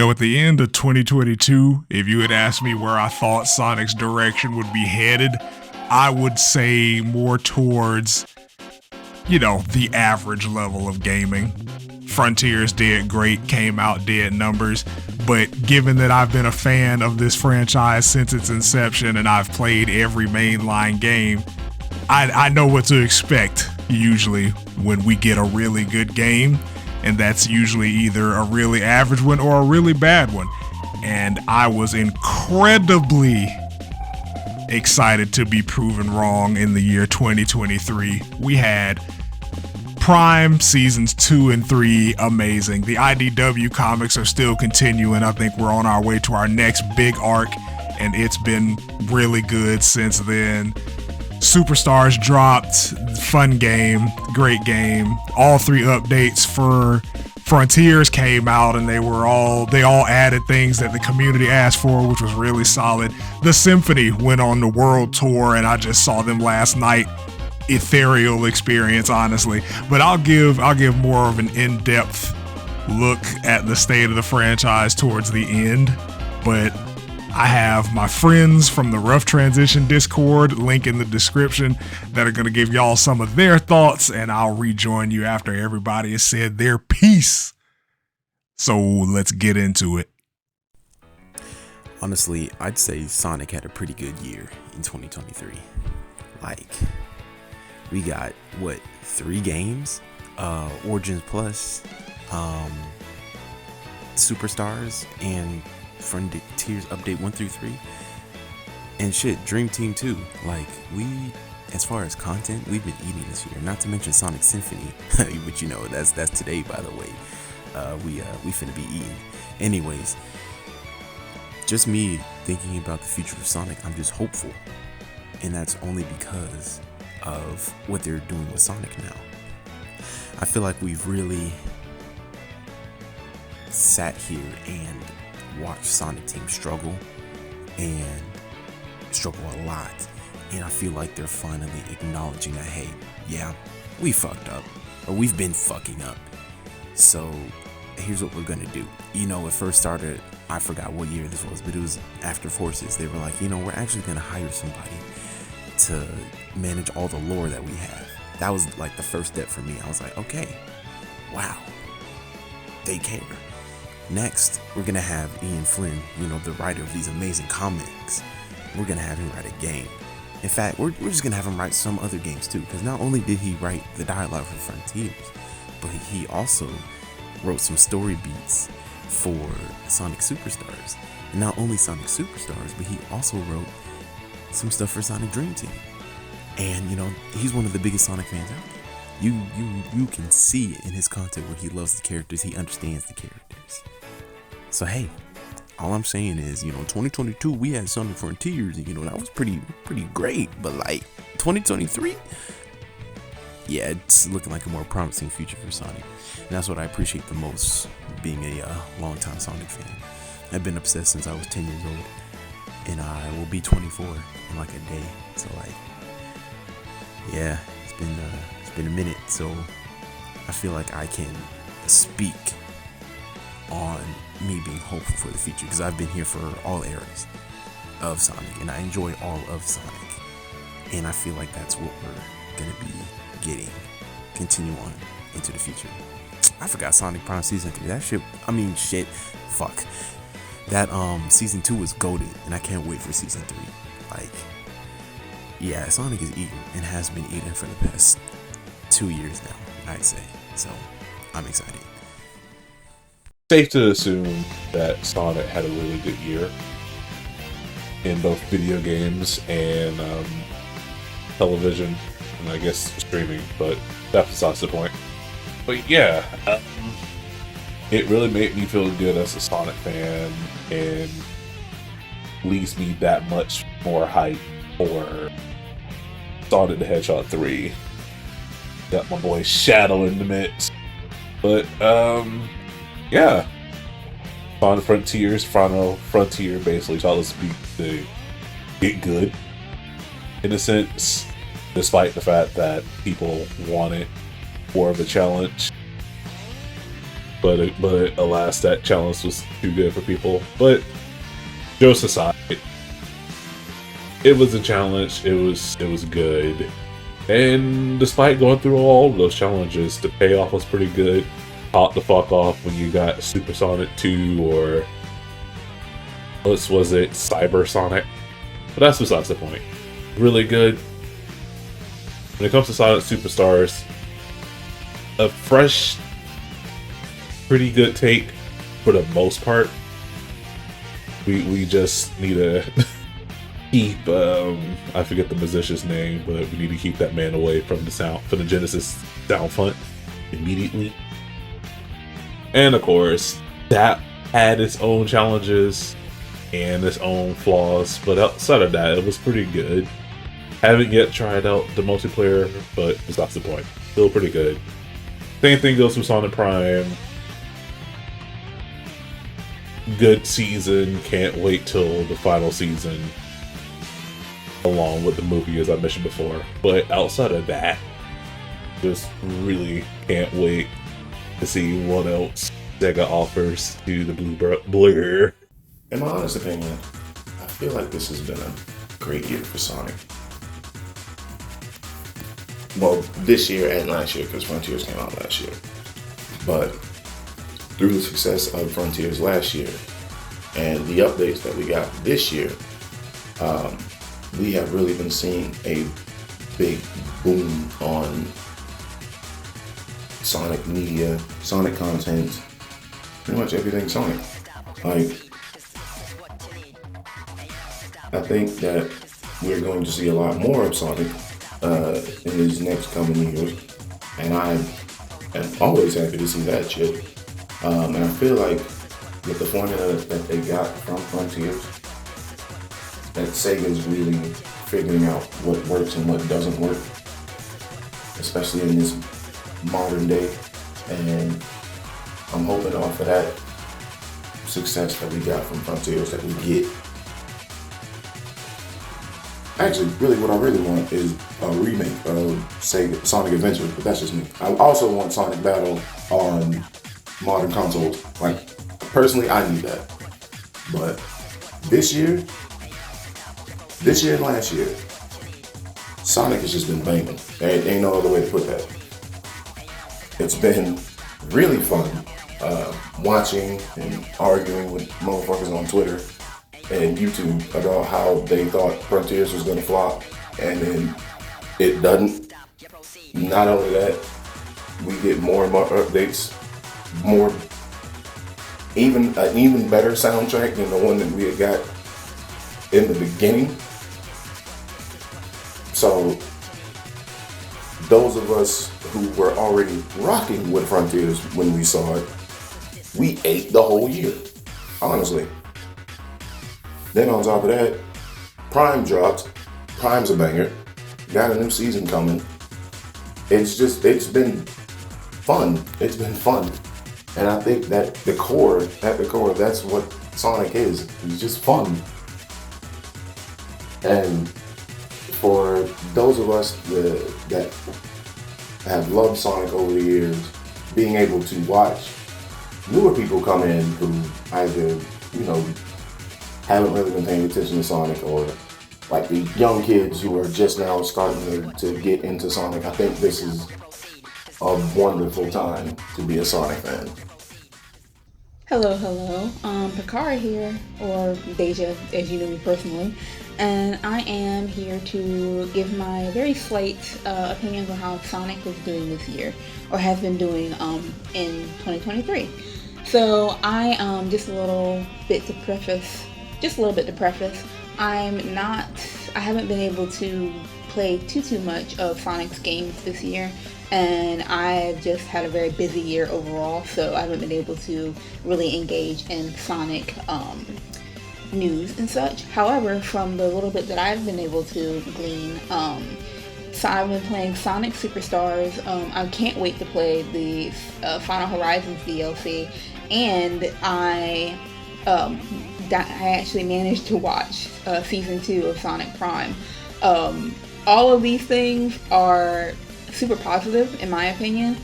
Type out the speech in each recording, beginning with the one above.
At the end of 2022, if you had asked me where I thought Sonic's direction would be headed, I would say more towards, the average level of gaming. Frontiers did great, came out, did numbers, but given that I've been a fan of this franchise since its inception and I've played every mainline game, I know what to expect usually when we get a really good game, and that's usually either a really average one or a really bad one. And I was incredibly excited to be proven wrong in the year 2023. We had Prime Seasons 2 and 3, amazing. The IDW comics are still continuing. I think we're on our way to our next big arc, and it's been really good since then. Superstars dropped, fun game, great game. All 3 updates for Frontiers came out, and they all added things that the community asked for, which was really solid. The Symphony went on the world tour, and I just saw them last night. Ethereal experience, honestly. But I'll give more of an in-depth look at the state of the franchise towards the end. But I have my friends from the Rough Transition Discord, link in the description, that are going to give y'all some of their thoughts, and I'll rejoin you after everybody has said their piece. So let's get into it. Honestly, I'd say Sonic had a pretty good year in 2023. We got, 3 games? Origins Plus, Superstars, and Frontiers Update 1 through 3. And Dream Team 2. As far as content, we've been eating this year. Not to mention Sonic Symphony, which that's today, by the way. We finna be eating. Anyways, just me thinking about the future of Sonic, I'm just hopeful. And that's only because of what they're doing with Sonic now. I feel like we've really sat here and watched Sonic Team struggle a lot. And I feel like they're finally acknowledging that, hey, yeah, we fucked up, or we've been fucking up. So here's what we're gonna do. It first started, I forgot what year this was, but it was after Forces. They were like, we're actually gonna hire somebody to manage all the lore that we have. That was the first step for me. I was like, okay, wow, they care. Next, we're gonna have Ian Flynn, the writer of these amazing comics. We're gonna have him write a game. In fact, we're just gonna have him write some other games too, because not only did he write the dialogue for Frontiers, but he also wrote some story beats for Sonic Superstars. And not only Sonic Superstars, but he also wrote some stuff for Sonic Dream Team. And he's one of the biggest Sonic fans out there. You can see in his content where he loves the characters, he understands the characters. So hey, all I'm saying is, 2022 we had Sonic Frontiers, and that was pretty great. But 2023, yeah, it's looking like a more promising future for Sonic. And that's what I appreciate the most, being a longtime Sonic fan. I've been obsessed since I was 10 years old, and I will be 24 in a day. So yeah, it's been a minute. So I feel like I can speak on me being hopeful for the future, because I've been here for all eras of Sonic, and I enjoy all of Sonic, and I feel like that's what we're gonna be getting, continue on into the future. I forgot Sonic Prime Season 3. That shit, fuck. That Season 2 was goated, and I can't wait for Season 3. Yeah, Sonic is eating, and has been eating for the past 2 years now, I'd say. So I'm excited. Safe to assume that Sonic had a really good year in both video games and television, and I guess streaming, but that's besides the point. But yeah, it really made me feel good as a Sonic fan, and leaves me that much more hype for Sonic the Hedgehog 3. Got my boy Shadow in the mix. But yeah, Final Frontier basically taught us to get good, in a sense, despite the fact that people wanted more of a challenge. but alas, that challenge was too good for people. But jokes aside, it was a challenge. It was good, and despite going through all of those challenges, the payoff was pretty good. Pop the fuck off when you got Supersonic 2 or what was it, Cybersonic? But that's besides the point. Really good. When it comes to Sonic Superstars, a fresh, pretty good take for the most part. We just need to keep I forget the musician's name, but we need to keep that man away from the Genesis sound font immediately. And of course, that had its own challenges and its own flaws, but outside of that, it was pretty good. Haven't yet tried out the multiplayer, but that's the point. Still pretty good. Same thing goes with Sonic Prime. Good season, can't wait till the final season, along with the movie as I mentioned before. But outside of that, just really can't wait to see what else Sega offers to the Blur. In my honest opinion, I feel like this has been a great year for Sonic. Well, this year and last year, because Frontiers came out last year. But through the success of Frontiers last year and the updates that we got this year, we have really been seeing a big boom on Sonic media, Sonic content, pretty much everything Sonic. Like, I think that we're going to see a lot more of Sonic in these next coming years, and I am always happy to see that shit. And I feel like with the formula that they got from Frontiers, that Sega's really figuring out what works and what doesn't work, especially in this modern day. And I'm hoping off of that success that we got from Frontiers that we get. Actually, really, what I really want is a remake of Sega Sonic Adventure, but that's just me. I also want Sonic Battle on modern consoles. Like, personally, I need that. But this year and last year, Sonic has just been banging. There ain't no other way to put that. It's been really fun watching and arguing with motherfuckers on Twitter and YouTube about how they thought Frontiers was going to flop, and then it doesn't. Not only that, we get more and more updates, an even better soundtrack than the one that we had got in the beginning. So those of us who were already rocking with Frontiers when we saw it, we ate the whole year, honestly. Then on top of that, Prime dropped. Prime's a banger. Got a new season coming. It's been fun. It's been fun. And I think that at the core, that's what Sonic is. It's just fun. And for those of us that have loved Sonic over the years, being able to watch newer people come in who either, haven't really been paying attention to Sonic, or like the young kids who are just now starting to get into Sonic, I think this is a wonderful time to be a Sonic fan. Hello. Pcaara here, or Deja, as you know me personally, and I am here to give my very slight opinions on how Sonic is doing this year, or has been doing in 2023. So I just a little bit to preface. I haven't been able to play too much of Sonic's games this year, and I've just had a very busy year overall, so I haven't been able to really engage in Sonic news and such. However, from the little bit that I've been able to glean, so I've been playing Sonic Superstars. I can't wait to play the Final Horizons DLC, and I actually managed to watch Season 2 of Sonic Prime. All of these things are super positive, in my opinion.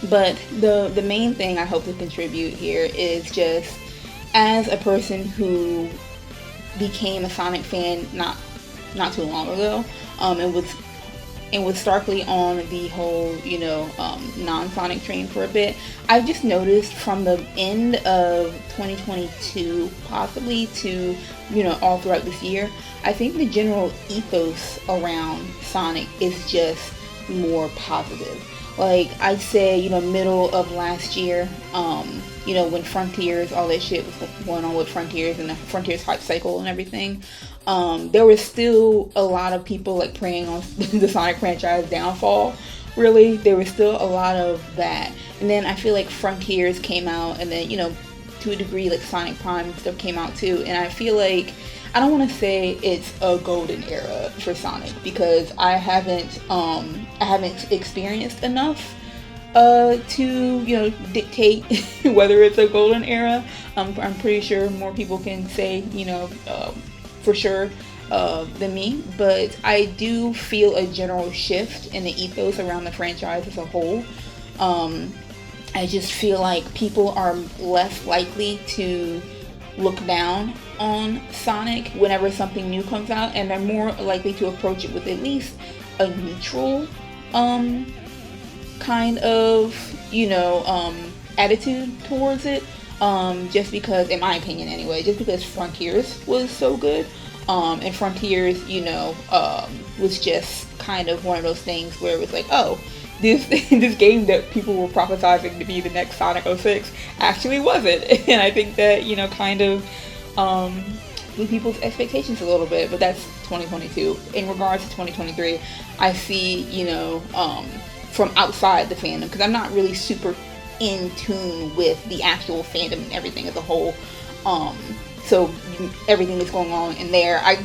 But the main thing I hope to contribute here is just as a person who became a Sonic fan not too long ago, and was starkly on the whole, non-Sonic train for a bit. I've just noticed from the end of 2022, possibly to, all throughout this year, I think the general ethos around Sonic is just more positive. Like, I'd say, middle of last year, when Frontiers, all that shit was going on with Frontiers and the Frontiers hype cycle and everything, there was still a lot of people like preying on the Sonic franchise downfall. Really, there was still a lot of that. And then I feel like Frontiers came out, and then to a degree like Sonic Prime stuff came out too. And I feel like I don't want to say it's a golden era for Sonic because I haven't experienced enough to dictate whether it's a golden era. I'm pretty sure more people can say for sure than me, but I do feel a general shift in the ethos around the franchise as a whole. I just feel like people are less likely to look down on Sonic whenever something new comes out, and they're more likely to approach it with at least a neutral kind of attitude towards it, just because, in my opinion anyway, just because Frontiers was so good, and Frontiers was just kind of one of those things where it was like, oh, this game that people were prophesizing to be the next Sonic 06 actually wasn't. And I think that kind of blew people's expectations a little bit, but that's 2022. In regards to 2023, I see from outside the fandom, because I'm not really super in tune with the actual fandom and everything as a whole, so everything that's going on in there, I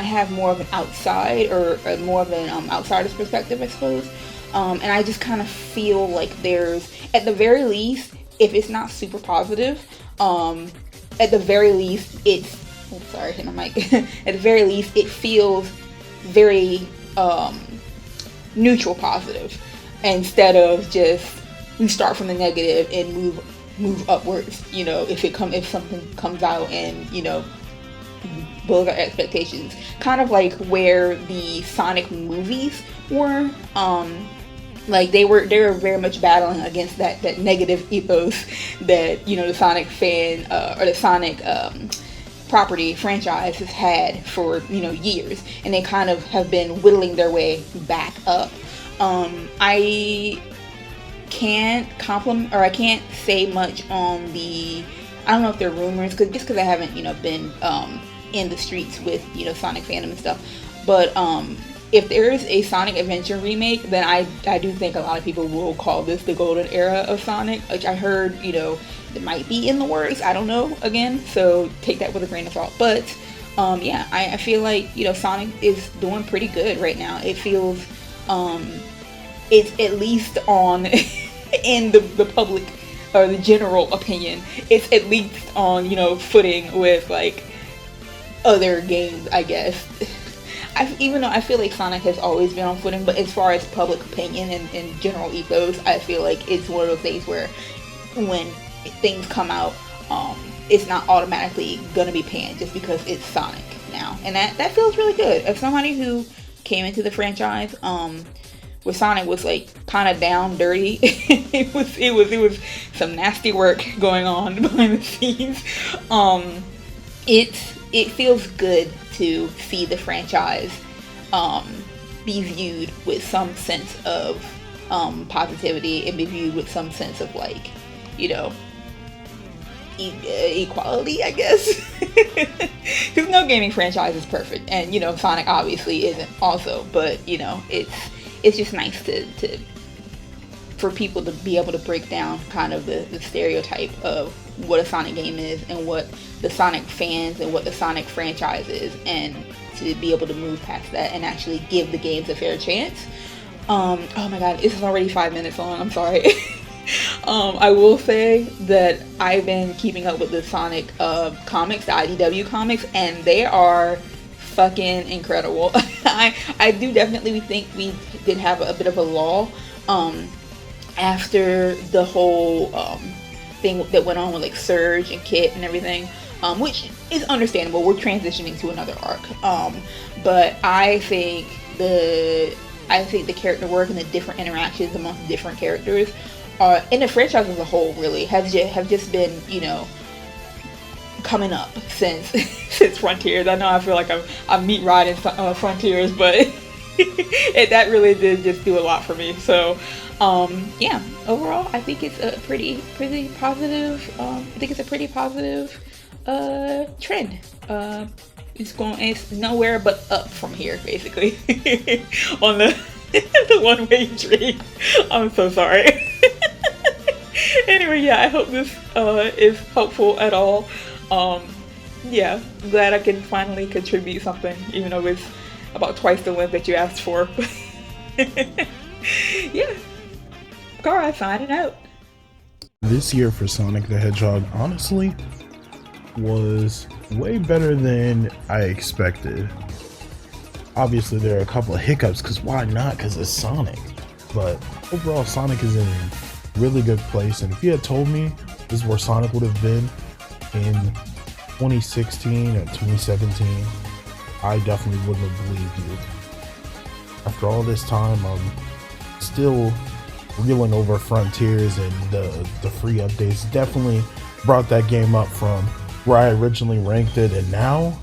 have more of an outside or more of an outsider's perspective, I suppose. And I just kind of feel like there's, at the very least, if it's not super positive, at the very least it's, sorry, hit my mic. At the very least, it feels very neutral positive, instead of just we start from the negative and move upwards. If something comes out and below our expectations, kind of like where the Sonic movies were. Like they were very much battling against that negative ethos that the Sonic fan or the Sonic property franchise has had for years, and they kind of have been whittling their way back up. I can't compliment, or I can't say much on I don't know if they're rumors, because I haven't been in the streets with Sonic fandom and stuff, but if there is a Sonic Adventure remake, then I do think a lot of people will call this the golden era of Sonic, which I heard, it might be in the works. I don't know, again, so take that with a grain of salt. But, yeah, I feel like, Sonic is doing pretty good right now. It feels, it's at least on, in the public, or the general opinion, it's at least on, footing with, like, other games, I guess. Even though I feel like Sonic has always been on footing, but as far as public opinion and general ethos, I feel like it's one of those things where when things come out, it's not automatically gonna be panned just because it's Sonic now, and that feels really good. As somebody who came into the franchise where Sonic was like kind of down dirty, it was some nasty work going on behind the scenes. It feels good to see the franchise be viewed with some sense of positivity, and be viewed with some sense of, like, equality, I guess. Because no gaming franchise is perfect, and Sonic obviously isn't also, but it's just nice to for people to be able to break down kind of the stereotype of what a Sonic game is, and what the Sonic fans and what the Sonic franchise is, and to be able to move past that and actually give the games a fair chance. Oh my god, this is already 5 minutes long, I'm sorry. I will say that I've been keeping up with the Sonic comics, the IDW comics, and they are fucking incredible. I do definitely think we did have a bit of a lull. after the whole thing that went on with like Surge and Kit and everything, which is understandable. We're transitioning to another arc, but I think the character work and the different interactions amongst different characters, and the franchise as a whole, really have just been, you know, coming up since since Frontiers. I know I feel like I'm meat riding Frontiers, but that really did just do a lot for me. So yeah, overall I think it's a pretty positive trend. It's nowhere but up from here, basically. On the one-way street. I'm so sorry. Anyway, yeah, I hope this is helpful at all. Yeah, glad I can finally contribute something, even though it's about twice the length that you asked for. Yeah, Pcaara signing out. This year for Sonic the Hedgehog, honestly, was way better than I expected. Obviously, there are a couple of hiccups, because why not? Because it's Sonic. But overall, Sonic is in a really good place. And if you had told me this is where Sonic would have been in 2016 or 2017, I definitely wouldn't have believed you. After all this time, I'm still reeling over Frontiers, and the free updates definitely brought that game up from where I originally ranked it, and now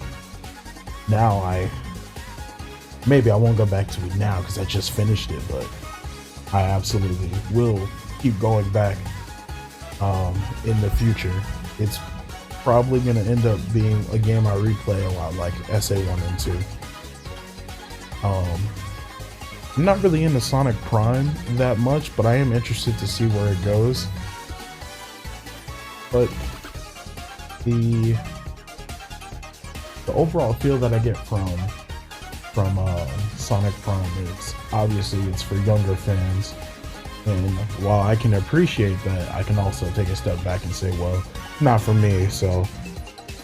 maybe I won't go back to it now because I just finished it, but I absolutely will keep going back in the future. It's probably going to end up being a game I replay a lot, like SA1 and 2. I'm not really into Sonic Prime that much, but I am interested to see where it goes. But the overall feel that I get from Sonic Prime is obviously it's for younger fans, and while I can appreciate that, I can also take a step back and say, well, not for me, so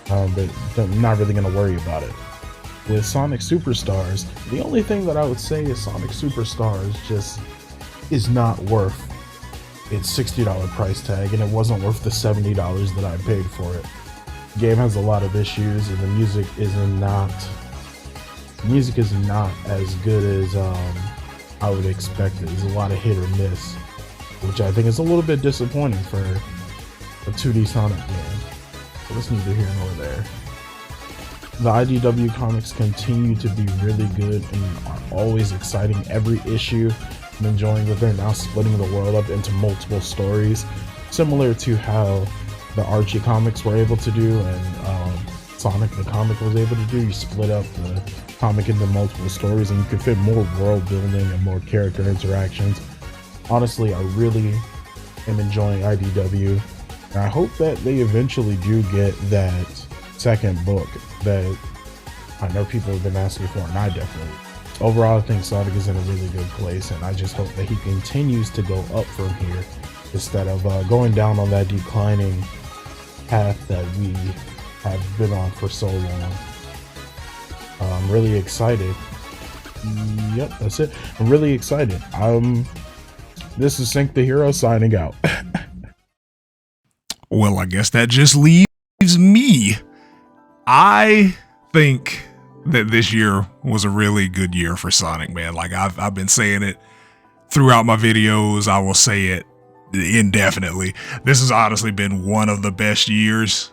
but I'm not really gonna worry about it. With Sonic Superstars, the only thing that I would say is Sonic Superstars just is not worth its $60 price tag, and it wasn't worth the $70 that I paid for it. The game has a lot of issues, and the music is not as good as I would expect it. There's a lot of hit or miss, which I think is a little bit disappointing for a 2D Sonic game. But it's neither here nor there. The IDW comics continue to be really good and are always exciting. Every issue, I'm enjoying that they're now splitting the world up into multiple stories, similar to how the Archie comics were able to do and Sonic the comic was able to do. You split up the comic into multiple stories and you can fit more world building and more character interactions. Honestly, I really am enjoying IDW, and I hope that they eventually do get that second book that I know people have been asking for, and I definitely. Overall, I think Sonic is in a really good place, and I just hope that he continues to go up from here instead of going down on that declining path that we have been on for so long. I'm really excited. Yep, that's it. I'm really excited. This is SynctheHero signing out. Well, I guess that just leaves me. I think that this year was a really good year for Sonic, man. Like I've been saying it throughout my videos. I will say it indefinitely. This has honestly been one of the best years,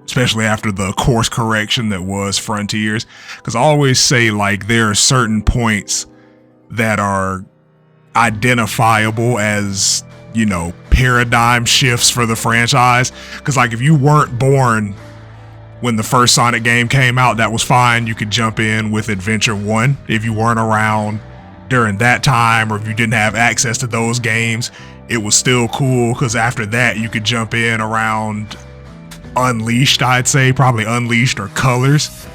especially after the course correction that was Frontiers. Because I always say, like, there are certain points that are identifiable as, you know, paradigm shifts for the franchise. Because, like, if you weren't born when the first Sonic game came out, that was fine. You could jump in with Adventure 1. If you weren't around during that time, or if you didn't have access to those games, it was still cool, because after that you could jump in around Unleashed, I'd say, probably Unleashed or Colors.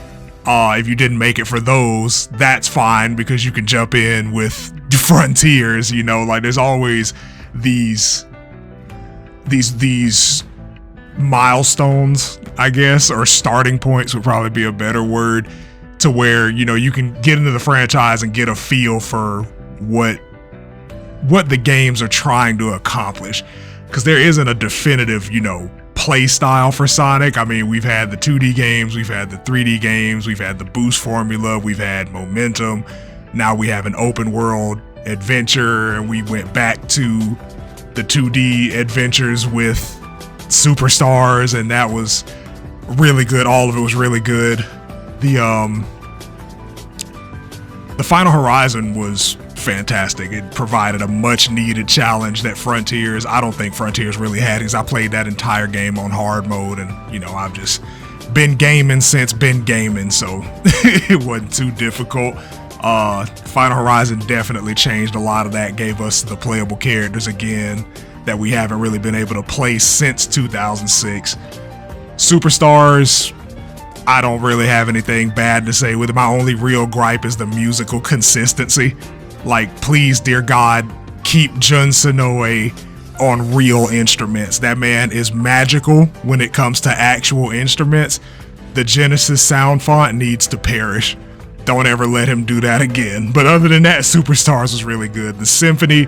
If you didn't make it for those, that's fine, because you can jump in with Frontiers, you know. Like, there's always these milestones, I guess, or starting points would probably be a better word, to where, you know, you can get into the franchise and get a feel for what what the games are trying to accomplish, because there isn't a definitive, play style for Sonic. I mean, we've had the 2D games, we've had the 3D games, we've had the boost formula, we've had momentum. Now we have an open world adventure, and we went back to the 2D adventures with Superstars, and that was really good. All of it was really good. The Final Horizon was fantastic. It provided a much needed challenge that Frontiers, I don't think Frontiers really had, because I played that entire game on hard mode, and I've just been gaming since been gaming, so it wasn't too difficult. Final Horizon definitely changed a lot of that, gave us the playable characters again that we haven't really been able to play since 2006. Superstars, I don't really have anything bad to say with it. My only real gripe is the musical consistency. Like, please, dear God, keep Jun Sonoe on real instruments. That man is magical when it comes to actual instruments. The Genesis sound font needs to perish. Don't ever let him do that again. But other than that, Superstars was really good. The Symphony,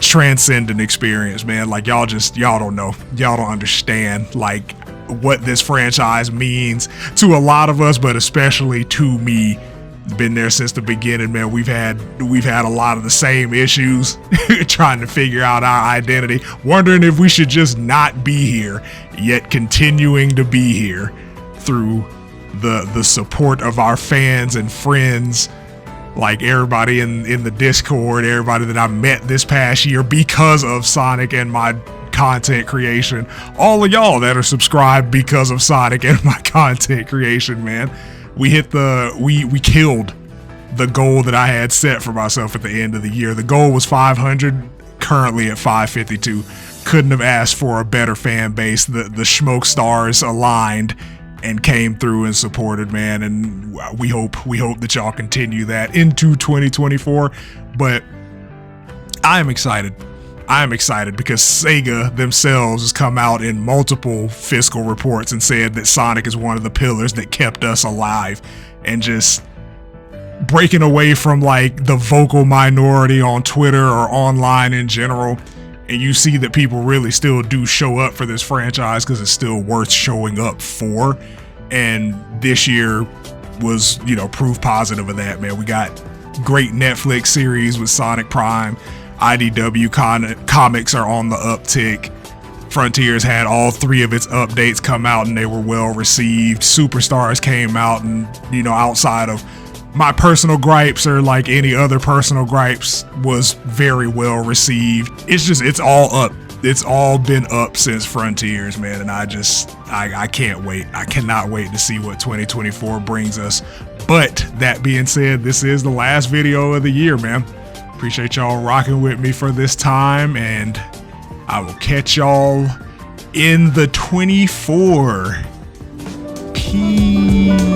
transcendent experience, man. Like, y'all don't know. Y'all don't understand, like, what this franchise means to a lot of us, but especially to me. Been there since the beginning, man. We've had a lot of the same issues trying to figure out our identity, wondering if we should just not be here, yet continuing to be here through the support of our fans and friends, like everybody in the Discord, everybody that I met this past year because of Sonic and my content creation, all of y'all that are subscribed because of Sonic and my content creation, man. We killed the goal that I had set for myself at the end of the year. The goal was 500, currently at 552. Couldn't have asked for a better fan base. The ShmokeJoestars aligned and came through and supported, man, and we hope that y'all continue that into 2024. But I am excited because Sega themselves has come out in multiple fiscal reports and said that Sonic is one of the pillars that kept us alive, and just breaking away from like the vocal minority on Twitter or online in general. And you see that people really still do show up for this franchise because it's still worth showing up for. And this year was, proof positive of that, man. We got great Netflix series with Sonic Prime. IDW comics are on the uptick. Frontiers had all 3 of its updates come out and they were well received. Superstars came out, and outside of my personal gripes or like any other personal gripes, was very well received. It's all up. It's all been up since Frontiers, man, and I can't wait. I cannot wait to see what 2024 brings us. But that being said, this is the last video of the year, man. Appreciate y'all rocking with me for this time, and I will catch y'all in the 24. Peace.